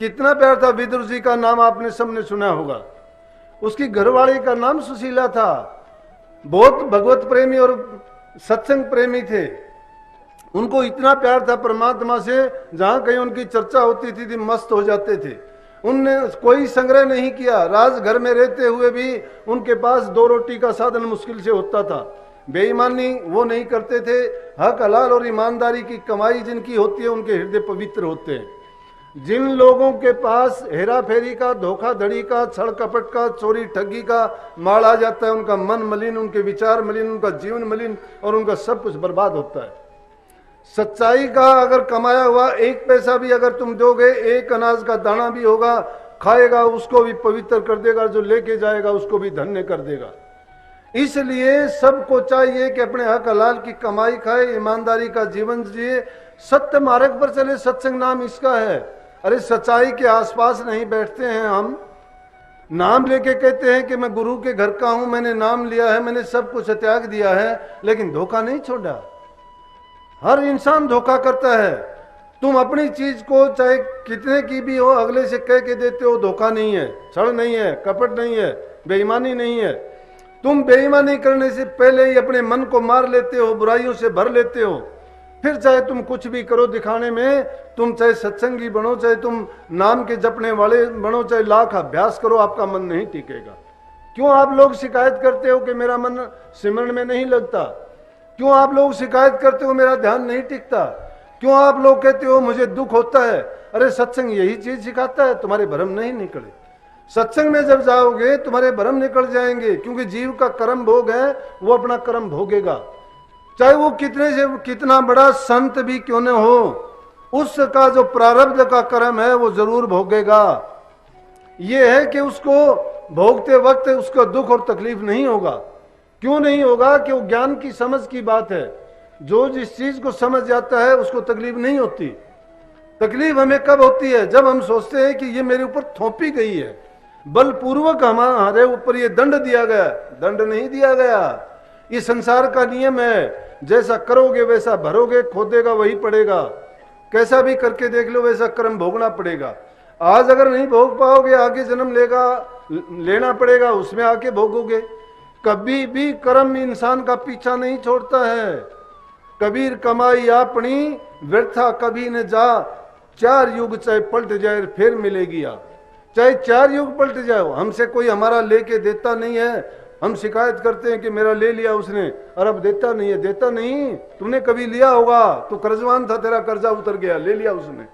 कितना प्यार था। विदुर जी का नाम आपने सबने सुना होगा। उसकी घरवाली का नाम सुशीला था। बहुत भगवत प्रेमी और सत्संग प्रेमी थे। उनको इतना प्यार था परमात्मा से, जहां कहीं उनकी चर्चा होती थी मस्त हो जाते थे। उनने कोई संग्रह नहीं किया। राज घर में रहते हुए भी उनके पास 2 रोटी का साधन मुश्किल से होता था। बेईमानी वो नहीं करते थे। हक हलाल और ईमानदारी की कमाई जिनकी होती है उनके हृदय पवित्र होते हैं। जिन लोगों के पास हेरा फेरी का, धोखाधड़ी का, छल कपट का, चोरी ठगी का माल आ जाता है, उनका मन मलिन, उनके विचार मलिन, उनका जीवन मलिन और उनका सब कुछ बर्बाद होता है। सच्चाई का अगर कमाया हुआ 1 पैसा भी अगर तुम दोगे, 1 अनाज का दाना भी होगा, खाएगा उसको भी पवित्र कर देगा, जो लेके जाएगा उसको भी धन्य कर देगा। इसलिए सबको चाहिए कि अपने हक हलाल की कमाई खाए, ईमानदारी का जीवन जिए, सत्य मार्ग पर चले। सत्संग नाम इसका है। अरे सच्चाई के आसपास नहीं बैठते हैं हम। नाम लेके कहते हैं कि मैं गुरु के घर का हूं, मैंने नाम लिया है, मैंने सब कुछ त्याग दिया है, लेकिन धोखा नहीं छोड़ा। हर इंसान धोखा करता है। तुम अपनी चीज को चाहे कितने की भी हो अगले से कह के देते हो, धोखा नहीं है, छल नहीं है, कपट नहीं है, बेईमानी नहीं है। तुम बेईमानी करने से पहले ही अपने मन को मार लेते हो, बुराइयों से भर लेते हो। फिर चाहे तुम कुछ भी करो दिखाने में, तुम चाहे सत्संगी बनो, चाहे तुम नाम के जपने वाले बनो, चाहे लाख अभ्यास करो, आपका मन नहीं टिकेगा। क्यों आप लोग शिकायत करते हो कि मेरा मन सिमरन में नहीं लगता? क्यों आप लोग शिकायत करते हो मेरा ध्यान नहीं टिकता? क्यों आप लोग कहते हो मुझे दुख होता है? अरे सत्संग यही चीज सिखाता है, तुम्हारे भ्रम नहीं निकले। सत्संग में जब जाओगे तुम्हारे भ्रम निकल जाएंगे, क्योंकि जीव का कर्म भोग है, वो अपना कर्म भोगेगा। चाहे वो कितने से कितना बड़ा संत भी क्यों न हो, उसका जो प्रारब्ध का कर्म है वो जरूर भोगेगा। ये है कि उसको भोगते वक्त उसका दुख और तकलीफ नहीं होगा। क्यों नहीं होगा? कि वो ज्ञान की समझ की बात है। जो जिस चीज को समझ जाता है उसको तकलीफ नहीं होती। तकलीफ हमें कब होती है? जब हम सोचते हैं कि ये मेरे ऊपर थोपी गई है, बलपूर्वक हमारे ऊपर ये दंड दिया गया। दंड नहीं दिया गया। ये संसार का नियम है। जैसा करोगे वैसा भरोगे, खोदेगा वही पड़ेगा। कैसा भी करके देख लो, वैसा कर्म भोगना पड़ेगा। आज अगर नहीं भोग पाओगे, आगे जन्म लेना पड़ेगा, उसमें आके भोगोगे। कभी भी कर्म इंसान का पीछा नहीं छोड़ता है। कबीर कमाई अपनी व्यर्था कभी न जा, 4 युग चाहे पलट जाए फिर मिलेगी आ। चाहे 4 युग पलट जाओ, हमसे कोई हमारा लेके देता नहीं है। हम शिकायत करते हैं कि मेरा ले लिया उसने, और अब देता नहीं है। देता नहीं, तुमने कभी लिया होगा, तू कर्जवान था, तेरा कर्जा उतर गया, ले लिया उसने।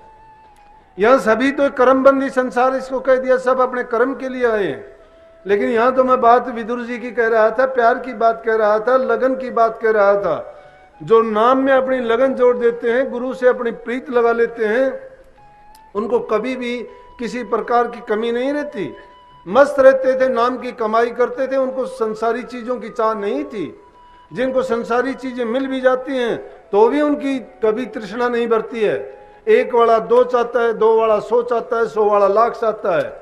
यह सभी तो कर्मबंदी संसार इसको कह दिया, सब अपने कर्म के लिए आए हैं। लेकिन यहां तो मैं बात विदुर जी की कह रहा था, प्यार की बात कह रहा था, लगन की बात कह रहा था। जो नाम में अपनी लगन जोड़ देते हैं, गुरु से अपनी प्रीत लगा लेते हैं, उनको कभी भी किसी प्रकार की कमी नहीं रहती। मस्त रहते थे, नाम की कमाई करते थे, उनको संसारी चीजों की चाह नहीं थी। जिनको संसारी चीजें मिल भी जाती हैं तो भी उनकी कभी तृष्णा नहीं बढ़ती है। 1 वाला 2 चाहता है, 2 वाला 100 चाहता है, 100 वाला लाख चाहता है।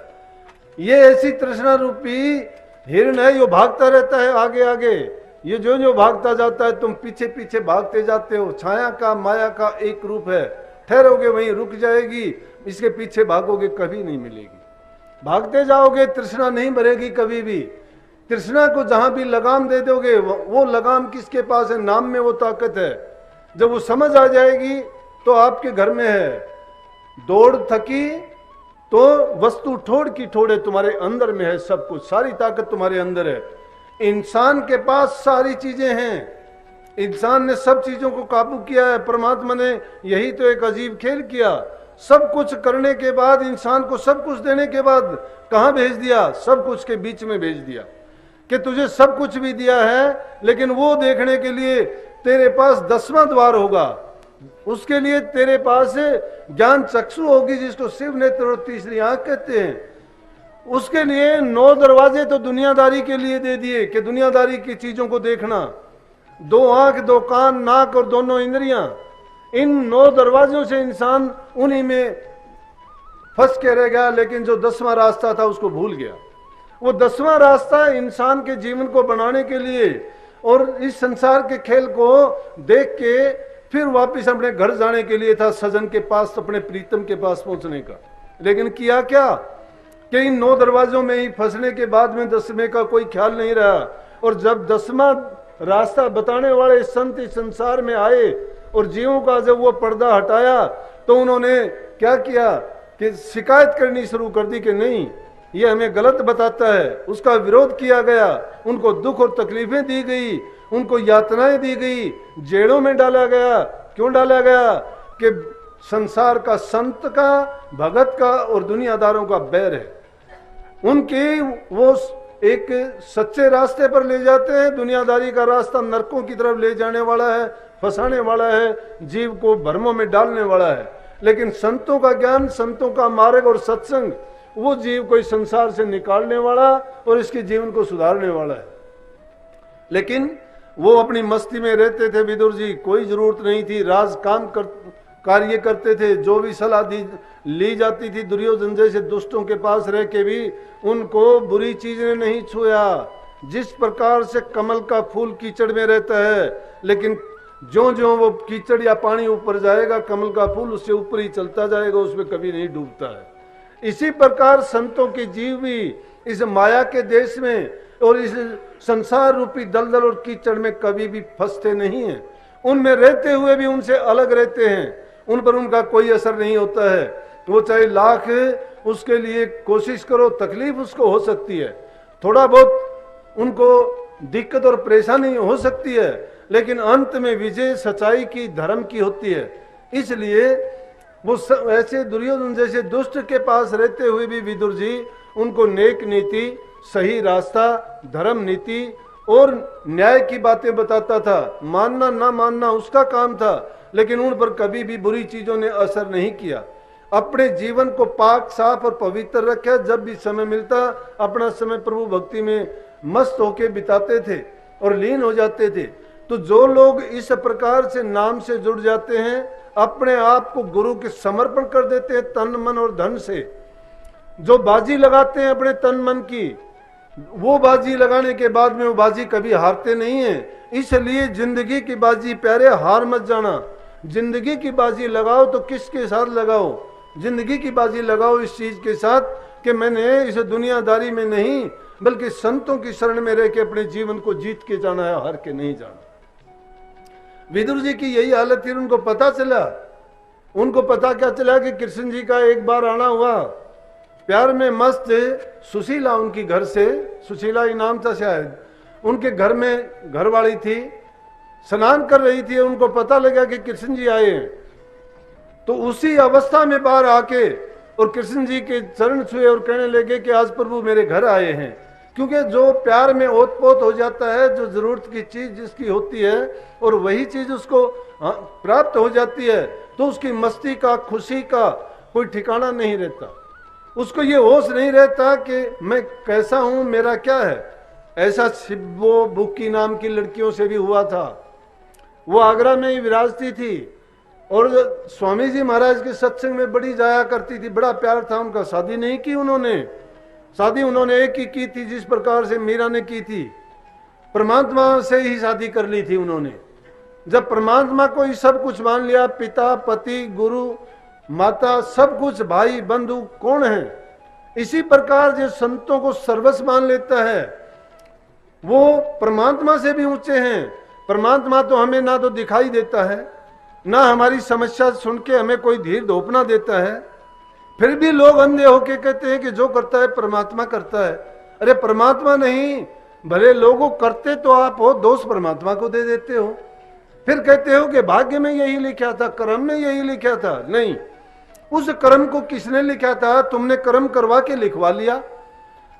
ये ऐसी तृष्णा रूपी हिरण है, यो भागता रहता है आगे आगे। ये जो जो भागता जाता है, तुम पीछे पीछे भागते जाते हो। छाया का माया का एक रूप है। ठहरोगे वहीं रुक जाएगी, इसके पीछे भागोगे कभी नहीं मिलेगी। भागते जाओगे, तृष्णा नहीं भरेगी कभी भी। तृष्णा को जहां भी लगाम दे दोगे, वो लगाम किसके पास है? नाम में वो ताकत है। जब वो समझ आ जाएगी तो आपके घर में है। दौड़ थकी तो वस्तु ठोड़ की ठोड़े तुम्हारे अंदर में है। सब कुछ, सारी ताकत तुम्हारे अंदर है। इंसान के पास सारी चीजें हैं। इंसान ने सब चीजों को काबू किया है। परमात्मा ने यही तो एक अजीब खेल किया। सब कुछ करने के बाद, इंसान को सब कुछ देने के बाद कहां भेज दिया? सब कुछ के बीच में भेज दिया कि तुझे सब कुछ भी दिया है, लेकिन वो देखने के लिए तेरे पास 10वां द्वार होगा। उसके लिए तेरे पास ज्ञान चक्षु होगी, जिसको शिव नेत्र और तीसरी आंख कहते हैं। उसके लिए 9 दरवाजे तो दुनियादारी के लिए दे दिए कि दुनियादारी की चीजों को देखना। 2 आंख, 2 कान, नाक और दोनों इंद्रियां, इन 9 दरवाजों से इंसान उन्हीं में फंस के रह गया। लेकिन जो 10वां रास्ता था उसको भूल गया। वो 10वां रास्ता इंसान के जीवन को बनाने के लिए और इस संसार के खेल को देख के फिर वापस अपने घर जाने के लिए था, सजन के पास, अपने प्रीतम के पास पहुंचने का। लेकिन किया क्या कि इन 9 दरवाजों में ही फंसने के बाद में 10वें का कोई ख्याल नहीं रहा। और जब 10वां रास्ता बताने वाले संत इस संसार में आए और जीवों का जब वो पर्दा हटाया तो उन्होंने क्या किया कि शिकायत करनी शुरू कर दी कि नहीं, ये हमें गलत बताता है। उसका विरोध किया गया, उनको दुख और तकलीफें दी गई, उनको यातनाएं दी गई, जेलों में डाला गया। क्यों डाला गया कि संसार का संत का, भगत का और दुनियादारों का बैर है। उनकी वो एक सच्चे रास्ते पर ले जाते हैं, दुनियादारी का रास्ता नरकों की तरफ ले जाने वाला है, फंसाने वाला है, जीव को भ्रमों में डालने वाला है। लेकिन संतों का ज्ञान, संतों का मार्ग और सत्संग वो जीव को इस संसार से निकालने वाला और इसके जीवन को सुधारने वाला है। लेकिन वो अपनी मस्ती में रहते थे विदुर जी, कोई जरूरत नहीं थी, राज काम कार्य करते थे। जो भी सलाह ली जाती थी दुर्योधन जैसे दुष्टों के पास रह के भी उनको बुरी चीज ने नहीं छुआ। जिस प्रकार से कमल का फूल कीचड़ में रहता है, लेकिन जो जो वो कीचड़ या पानी ऊपर जाएगा कमल का फूल उससे ऊपर ही चलता जाएगा, उसमें कभी नहीं डूबता है। इसी प्रकार संतों के जीव भी इस माया के देश में और इस संसार रूपी दलदल और कीचड़ में कभी भी फंसते नहीं हैं। उनमें रहते हुए भी उनसे अलग रहते हैं, उन पर उनका कोई असर नहीं होता है। वो चाहे लाख उसके लिए कोशिश करो, तकलीफ उसको हो सकती है, थोड़ा बहुत उनको दिक्कत और परेशानी हो सकती है, लेकिन अंत में विजय सच्चाई की, धर्म की होती है। इसलिए वो ऐसे दुर्योधन जैसे दुष्ट के पास रहते हुए भी विदुर जी उनको नेक नीति, सही रास्ता, धर्म नीति और न्याय की बातें बताता था। मानना ना मानना उसका काम था, लेकिन उन पर कभी भी बुरी चीजों ने असर नहीं किया। अपने जीवन को पाक, साफ और पवित्र रखा। जब भी समय मिलता अपना समय प्रभु भक्ति में मस्त होके बिताते थे और लीन हो जाते थे। तो जो लोग इस प्रकार से नाम से जुड़ जाते हैं, अपने आप को गुरु के समर्पण कर देते हैं तन मन और धन से, जो बाजी लगाते हैं अपने तन मन की, वो बाजी लगाने के बाद में वो बाजी कभी हारते नहीं है। इसलिए जिंदगी की बाजी प्यारे हार मत जाना। जिंदगी की बाजी लगाओ तो किसके साथ लगाओ? जिंदगी की बाजी लगाओ इस चीज के साथ कि मैंने इस दुनियादारी में नहीं बल्कि संतों की शरण में रह के अपने जीवन को जीत के जाना है, हार के नहीं जाना। विदुर जी की यही हालत थी। उनको पता चला, उनको पता क्या चला कि कृष्ण जी का एक बार आना हुआ, प्यार में मस्त सुशीला उनकी घर से, सुशीला ही नाम था शायद, उनके घर में घरवाली थी, स्नान कर रही थी। उनको पता लगा कि कृष्ण जी आए हैं, तो उसी अवस्था में बाहर आके और कृष्ण जी के चरण छुए और कहने लगे कि आज प्रभु मेरे घर आए हैं। क्योंकि जो प्यार में ओत-पोत हो जाता है, जो जरूरत की चीज जिसकी होती है और वही चीज उसको प्राप्त हो जाती है, तो उसकी मस्ती का, खुशी का कोई ठिकाना नहीं रहता। उसको ये होश नहीं रहता कि मैं कैसा हूं, मेरा क्या है। ऐसा शिब्बो बुक्की नाम की लड़कियों से भी हुआ था। वो आगरा में ही विराजती थी और स्वामी जी महाराज के सत्संग में बड़ी जाया करती थी, बड़ा प्यार था उनका। शादी नहीं की उन्होंने, शादी उन्होंने एक ही की थी जिस प्रकार से मीरा ने की थी, परमात्मा से ही शादी कर ली थी उन्होंने। जब परमात्मा को ही सब कुछ मान लिया, पिता, पति, गुरु, माता, सब कुछ, भाई, बंधु कौन है, इसी प्रकार जो संतों को सर्वस्व मान लेता है वो परमात्मा से भी ऊंचे हैं। परमात्मा तो हमें ना तो दिखाई देता है, ना हमारी समस्या सुन के हमें कोई धीर धोपना देता है, फिर भी लोग अंधे होके कहते हैं कि जो करता है परमात्मा करता है। अरे परमात्मा नहीं, भले लोगों करते तो आप हो, दोष परमात्मा को दे देते हो। फिर कहते हो कि भाग्य में यही लिखा था, कर्म में यही लिखा था। नहीं, उस कर्म को किसने लिखा था? तुमने कर्म करवा के लिखवा लिया।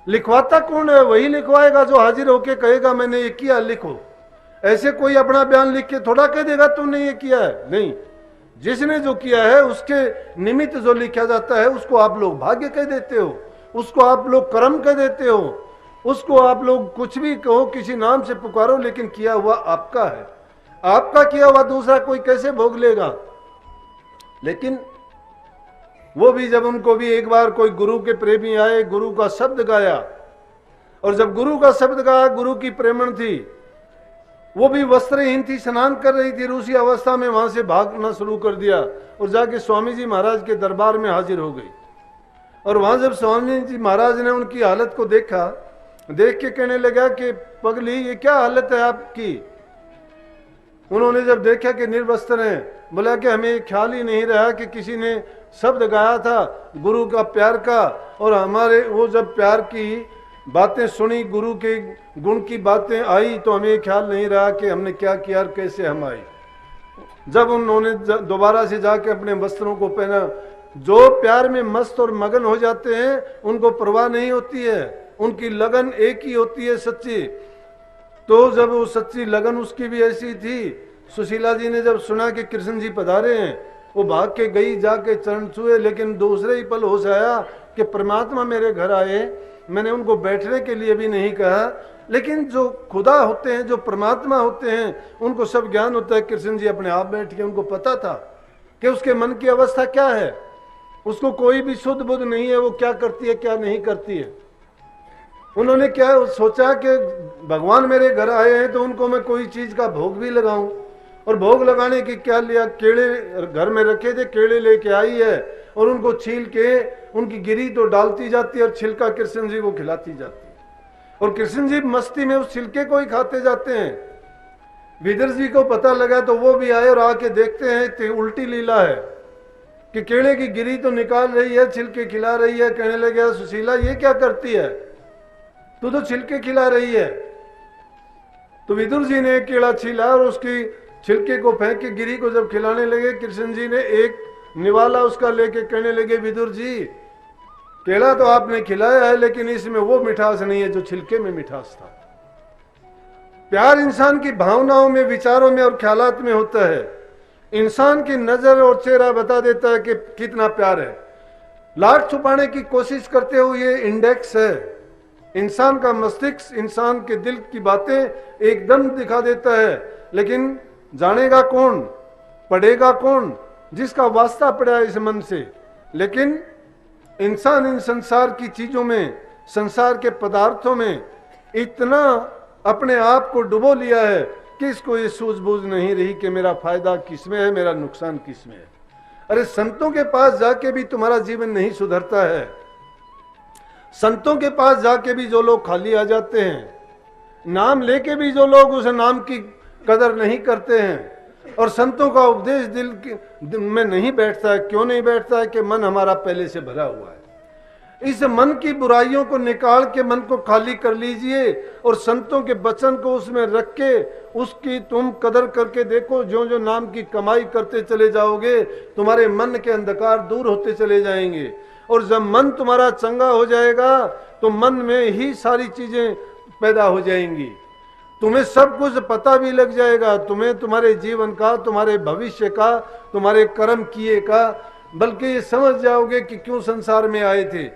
लिखवाता कौन है? वही लिखवाएगा जो हाजिर होके कहेगा मैंने ये किया, लिखो। ऐसे कोई अपना बयान लिख के थोड़ा कह देगा तुमने ये किया है। नहीं, जिसने जो किया है उसके निमित्त जो लिखा जाता है उसको आप लोग भाग्य कह देते हो, उसको आप लोग कर्म कह देते हो, उसको आप लोग कुछ भी कहो, किसी नाम से पुकारो, लेकिन किया हुआ आपका है। आपका किया हुआ दूसरा कोई कैसे भोग लेगा? लेकिन वो भी जब उनको भी एक बार कोई गुरु के प्रेमी आए, गुरु का शब्द गाया, और जब गुरु का शब्द गाया, गुरु की प्रेमण थी, वो भी वस्त्रहीन थी, स्नान कर रही थी, रूसी अवस्था में वहां से भागना शुरू कर दिया और जाके स्वामी जी महाराज के दरबार में हाजिर हो गई। और वहां जब स्वामी जी महाराज ने उनकी हालत को देखा, देख के कहने लगा कि पगली ये क्या हालत है आपकी। उन्होंने जब देखा कि निर्वस्त्र हैं, बोला कि हमें ख्याल ही नहीं रहा कि किसी ने शब्द गाया था गुरु का प्यार का, और हमारे वो जब प्यार की बातें सुनी, गुरु के गुण की बातें आई, तो हमें ख्याल नहीं रहा कि हमने क्या किया और कैसे हम आए। जब उन्होंने दोबारा से जाके अपने वस्त्रों को पहना, जो प्यार में मस्त और मगन हो जाते हैं उनको परवाह नहीं होती है, उनकी लगन एक ही होती है सच्ची। तो जब वो सच्ची लगन उसकी भी ऐसी थी, सुशीला जी ने जब सुना कि कृष्ण जी पधारे हैं, वो भाग के गई, जाके चरण छुए, लेकिन दूसरे ही पल होश आया कि परमात्मा मेरे घर आए, मैंने उनको बैठने के लिए भी नहीं कहा। लेकिन जो खुदा होते हैं, जो परमात्मा होते हैं, उनको सब ज्ञान होता है। कृष्ण जी अपने आप बैठ के, उनको पता था कि उसके मन की अवस्था क्या है, उसको कोई भी शुद्ध बुद्ध नहीं है, वो क्या करती है क्या नहीं करती है। उन्होंने क्या सोचा कि भगवान मेरे घर आए हैं तो उनको मैं कोई चीज का भोग भी लगाऊं, और भोग लगाने की क्या लिया, केले घर में रखे थे, केले लेके आई है और उनको छील के उनकी गिरी तो डालती जाती है और छिलका कृष्ण जी को खिलाती जाती है, और कृष्ण जी मस्ती में उस छिलके को ही खाते जाते हैं। विदुर जी को पता लगा तो वो भी आए और आके देखते हैं तो उल्टी लीला है कि केले की गिरी तो निकाल रही है, छिलके खिला रही है। कहने लगे सुशीला ये क्या करती है, तू तो छिलके खिला रही है। तो विदुर जी ने एक केला छीला और उसकी छिलके को फेंक के गिरी को जब खिलाने लगे, कृष्ण जी ने एक निवाला उसका लेके कहने लगे विदुर जी केला तो आपने खिलाया है, लेकिन इसमें वो मिठास नहीं है जो छिलके में मिठास था। प्यार इंसान की भावनाओं में, विचारों में और ख्यालात में होता है। इंसान की नजर और चेहरा बता देता है कि कितना प्यार है। लाख छुपाने की कोशिश करते हुए ये इंडेक्स है। इंसान का मस्तिष्क इंसान के दिल की बातें एकदम दिखा देता है, लेकिन जानेगा कौन, पढ़ेगा कौन, जिसका वास्ता पड़ा है इस मन से। लेकिन इंसान इन संसार की चीजों में, संसार के पदार्थों में इतना अपने आप को डुबो लिया है कि इसको ये सूझबूझ नहीं रही कि मेरा फायदा किसमें है, मेरा नुकसान किसमें है। अरे संतों के पास जाके भी तुम्हारा जीवन नहीं सुधरता है। संतों के पास जाके भी जो लोग खाली आ जाते हैं, नाम लेके भी जो लोग उस नाम की कदर नहीं करते हैं, और संतों का उपदेश दिल में नहीं बैठता है। क्यों नहीं बैठता है? कि मन हमारा पहले से भरा हुआ है। इस मन की बुराइयों को निकाल के मन को खाली कर लीजिए और संतों के वचन को उसमें रख के उसकी तुम कदर करके देखो। जो जो नाम की कमाई करते चले जाओगे, तुम्हारे मन के अंधकार दूर होते चले जाएंगे। और जब मन तुम्हारा चंगा हो जाएगा तो मन में ही सारी चीजें पैदा हो जाएंगी। तुम्हें सब कुछ पता भी लग जाएगा, तुम्हें तुम्हारे जीवन का, तुम्हारे भविष्य का, तुम्हारे कर्म किए का, बल्कि ये समझ जाओगे कि क्यों संसार में आए थे।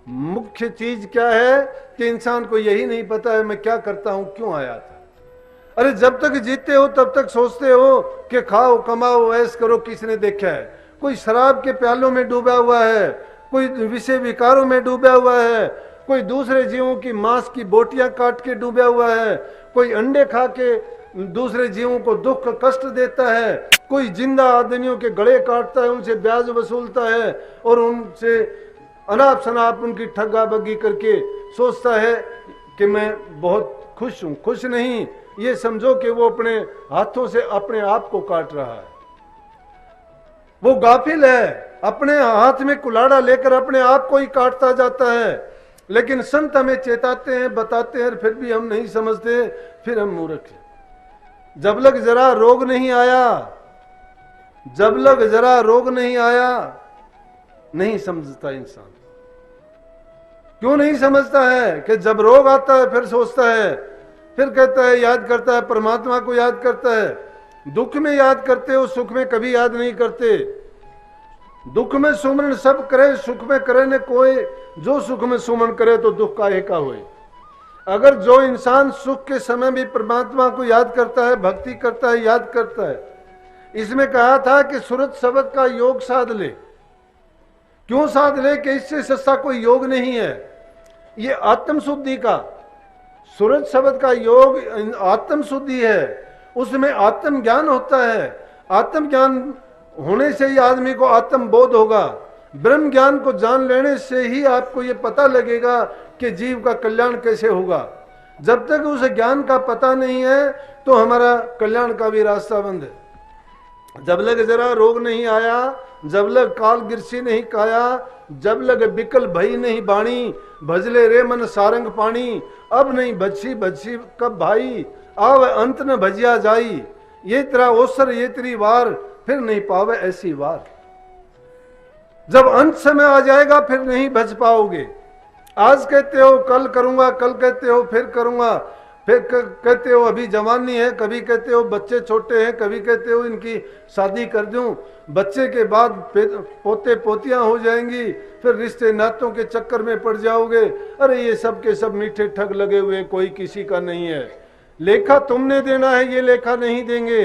मुख्य चीज क्या है कि इंसान को यही नहीं पता है मैं क्या करता हूं, क्यों आया था। अरे जब तक जीते हो तब तक सोचते हो कि खाओ, कमाओ, ऐश करो। किसने देखा है? कोई शराब के प्यालों में डूबा हुआ है, कोई विषय विकारों में डूबा हुआ है, कोई दूसरे जीवों की मांस की बोटियां काट के डूबा हुआ है, कोई अंडे खा के दूसरे जीवों को दुख कष्ट देता है, कोई जिंदा आदमियों के गले काटता है, उनसे ब्याज वसूलता है और उनसे अनाप शनाप उनकी ठग्गा बग्गी करके सोचता है कि मैं बहुत खुश हूं। खुश नहीं, ये समझो कि वो अपने हाथों से अपने आप को काट रहा है। वो गाफिल है, अपने हाथ में कुल्हाड़ा लेकर अपने आप को ही काटता जाता है। लेकिन संत हमें चेताते हैं, बताते हैं, फिर भी हम नहीं समझते, फिर हम मूर्ख हैं। जब लग जरा रोग नहीं आया, जब लग जरा रोग नहीं आया, नहीं समझता इंसान। क्यों नहीं समझता है? कि जब रोग आता है फिर सोचता है, फिर कहता है, याद करता है, परमात्मा को याद करता है। दुख में याद करते हो, सुख में कभी याद नहीं करते। दुख में सुमन सब करे, सुख में करे न कोई। जो सुख में सुमन करे तो दुख काहे का होए। अगर जो इंसान सुख के समय भी परमात्मा को याद करता है, भक्ति करता है, याद करता है, इसमें कहा था कि सुरत शब्द का योग साध ले। क्यों साध ले? कि इससे सस्ता कोई योग नहीं है। ये आत्म शुद्धि का, सुरत शब्द का योग आत्म शुद्धि है। उसमें आत्म ज्ञान होता है। आत्म ज्ञान होने से ही आदमी को आत्म बोध होगा। ब्रह्म ज्ञान को जान लेने से ही आपको ये पता लगेगा कि जीव का कल्याण कैसे होगा। जब तक उस ज्ञान का पता नहीं है तो हमारा कल्याण का भी रास्ता बंद है। जब लग जरा रोग नहीं आया, जब लग काल गिरसी नहीं काया, जब लग बिकल भई नहीं बाणी, भजले रे मन सारंग पानी, अब नहीं बच्ची बच्ची कब भाई, आव अंत न भजिया जाई, ये तेरा ओसर ये तेरी वार, फिर नहीं पावे ऐसी वार। जब अंत समय आ जाएगा फिर नहीं बच पाओगे। आज कहते हो कल करूंगा, कल कहते हो फिर करूंगा, फिर कहते हो अभी जवानी है, कभी कहते हो बच्चे छोटे हैं, कभी कहते हो इनकी शादी कर दूं, बच्चे के बाद पोते पोतियां हो जाएंगी, फिर रिश्ते नातों के चक्कर में पड़ जाओगे। अरे ये सब के सब मीठे ठग लगे हुए, कोई किसी का नहीं है। लेखा तुमने देना है, ये लेखा नहीं देंगे।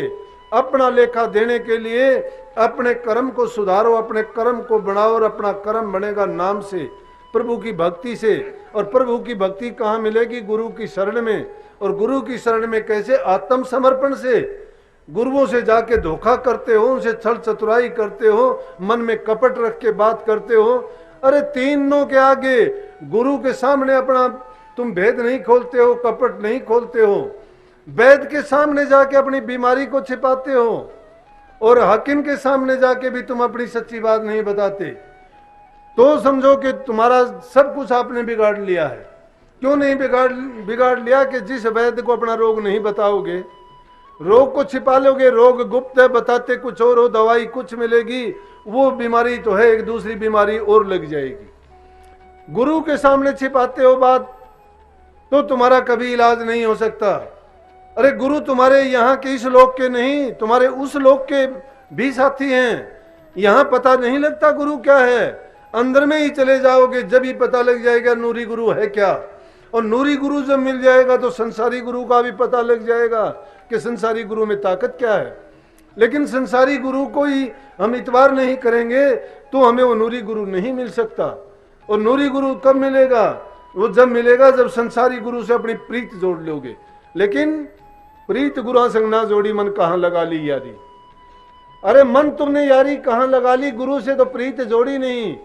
अपना लेखा देने के लिए अपने कर्म को सुधारो, अपने कर्म को बढ़ाओ, और अपना कर्म बनेगा नाम से, प्रभु की भक्ति से। और प्रभु की भक्ति कहाँ मिलेगी? गुरु की शरण में। और गुरु की शरण में कैसे? आत्म समर्पण से। गुरुओं से जाके धोखा करते हो, उनसे छल चतुराई करते हो, मन में कपट रख के बात करते हो। अरे तीनों के आगे गुरु के सामने अपना तुम भेद नहीं खोलते हो, कपट नहीं खोलते हो। वैद्य के सामने जाके अपनी बीमारी को छिपाते हो, और हाकिम के सामने जाके भी तुम अपनी सच्ची बात नहीं बताते। तो समझो कि तुम्हारा सब कुछ आपने बिगाड़ लिया है। क्यों नहीं बिगाड़ लिया? कि जिस वैद्य को अपना रोग नहीं बताओगे, रोग को छिपा लोगे, रोग गुप्त है, बताते कुछ और हो, दवाई कुछ मिलेगी, वो बीमारी तो है, एक दूसरी बीमारी और लग जाएगी। गुरु के सामने छिपाते हो बात, तो तुम्हारा कभी इलाज नहीं हो सकता। अरे गुरु तुम्हारे यहाँ के इस लोक के नहीं, तुम्हारे उस लोक के भी साथी हैं। यहाँ पता नहीं लगता गुरु क्या है, अंदर में ही चले जाओगे जब ही पता लग जाएगा नूरी गुरु है क्या। और नूरी गुरु जब मिल जाएगा तो संसारी गुरु का भी पता लग जाएगा कि संसारी गुरु में ताकत क्या है। लेकिन संसारी गुरु को ही हम इतबार नहीं करेंगे तो हमें वो नूरी गुरु नहीं मिल सकता। और नूरी गुरु कब मिलेगा? वो जब मिलेगा जब संसारी गुरु से अपनी प्रीत जोड़ लोगे। लेकिन प्रीत गुरु संग ना जोड़ी मन कहाँ लगा ली यारी। अरे मन तुमने यारी कहाँ लगा ली? गुरु से तो प्रीत जोड़ी नहीं।